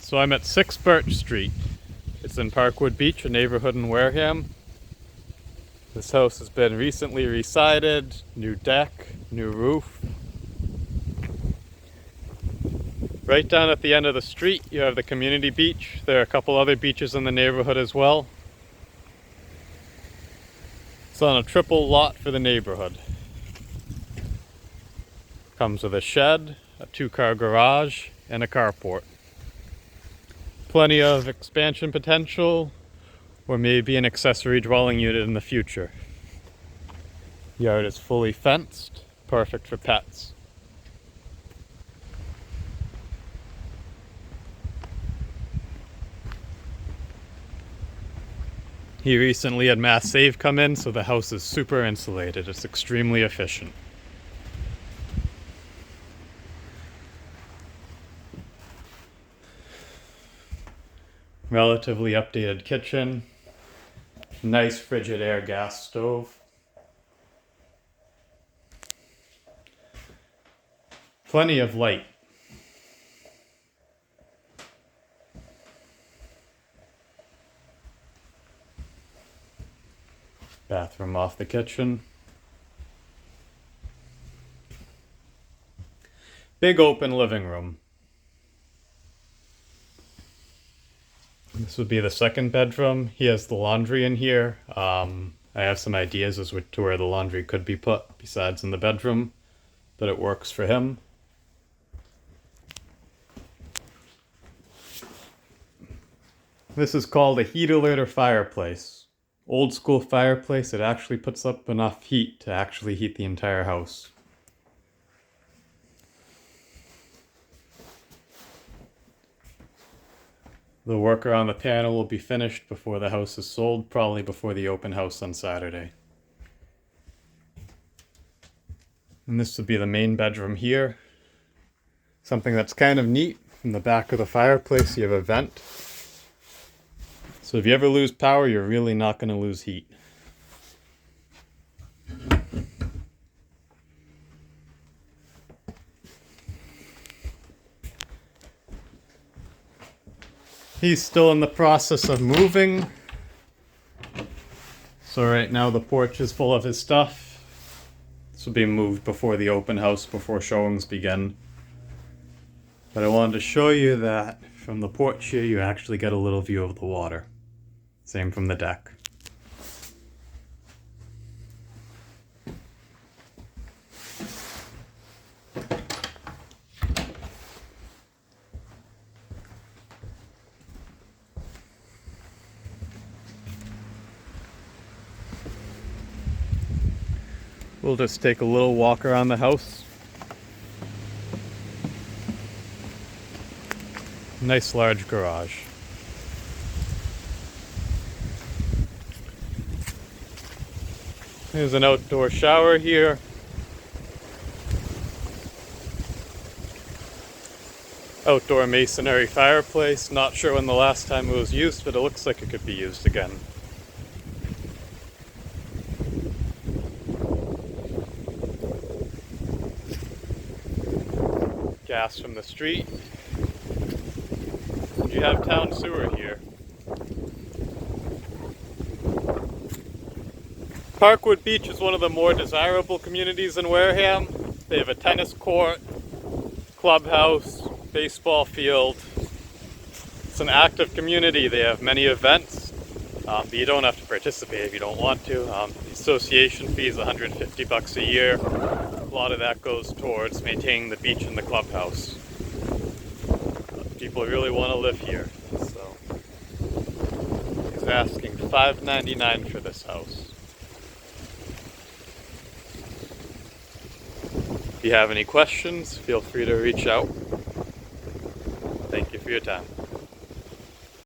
So I'm at 6 Birch Street. It's in Parkwood Beach, a neighborhood in Wareham. This house has been recently re-sided, new deck, new roof. Right down at the end of the street you have the community beach. There are a couple other beaches in the neighborhood as well. It's on a triple lot for the neighborhood. Comes with a shed, a 2-car garage, and a carport. Plenty of expansion potential, or maybe an accessory dwelling unit in the future. Yard is fully fenced, perfect for pets. He recently had Mass Save come in, so the house is super insulated. It's extremely efficient. Relatively updated kitchen. Nice Frigidaire gas stove. Plenty of light. Bathroom off the kitchen. Big open living room. This would be the second bedroom. He has the laundry in here. I have some ideas as to where the laundry could be put besides in the bedroom, but it works for him. This is called a heat alert or fireplace. Old school fireplace. It actually puts up enough heat to actually heat the entire house. The work around the panel will be finished before the house is sold, probably before the open house on Saturday. And this would be the main bedroom here. Something that's kind of neat, from the back of the fireplace you have a vent. So if you ever lose power, you're really not going to lose heat. He's still in the process of moving. So right now the porch is full of his stuff. This will be moved before the open house, before showings begin. But I wanted to show you that from the porch here you actually get a little view of the water. Same from the deck. We'll just take a little walk around the house. Nice large garage. There's an outdoor shower here. Outdoor masonry fireplace. Not sure when the last time it was used, but it looks like it could be used again. Gas from the street. And you have town sewer here. Parkwood Beach is one of the more desirable communities in Wareham. They have a tennis court, clubhouse, baseball field. It's an active community. They have many events, but you don't have to participate if you don't want to. The association fee is $150 a year. A lot of that goes towards maintaining the beach and the clubhouse. People really want to live here, so he's asking $599 for this house. If you have any questions, feel free to reach out. Thank you for your time.